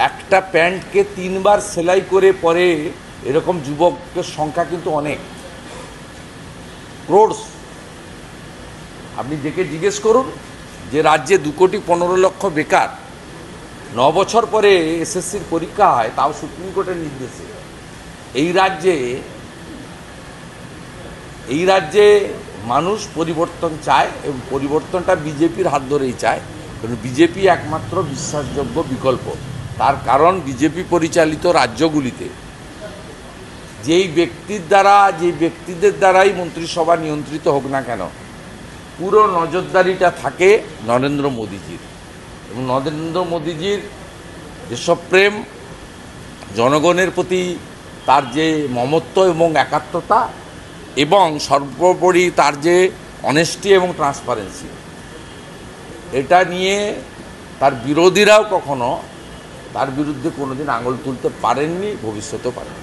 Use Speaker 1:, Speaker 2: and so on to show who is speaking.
Speaker 1: একটা প্যান্টকে 3 বার সেলাই করে পরে এরকম যুবকের সংখ্যা কিন্তু অনেক, ক্রোড়স। আপনি দেখে জিজ্ঞেস করুন যে রাজ্যে 2,15,00,000 বেকার, 9 বছর পরে এসএসসির পরীক্ষা হয়, তাও সুপ্রিম কোর্টের নির্দেশে। এই রাজ্যে মানুষ পরিবর্তন চায় এবং পরিবর্তনটা বিজেপির হাত ধরেই চায়, কারণ বিজেপি একমাত্র বিশ্বাসযোগ্য বিকল্প। তার কারণ বিজেপি পরিচালিত রাজ্যগুলিতে যে ব্যক্তিদের দ্বারাই মন্ত্রিসভা নিয়ন্ত্রিত হোক না কেন, পুরো নজরদারিটা থাকে নরেন্দ্র মোদীজির। এবং নরেন্দ্র মোদীজির দেশপ্রেম, জনগণের প্রতি তার যে মমত্ব এবং একাত্মতা, এবং সর্বোপরি তার যে অনেস্টি এবং ট্রান্সপারেন্সি, এটা নিয়ে তার বিরোধীরাও কখনো তার বিরুদ্ধে কোনোদিন আঙুল তুলতে পারেননি, ভবিষ্যতেও পারেন।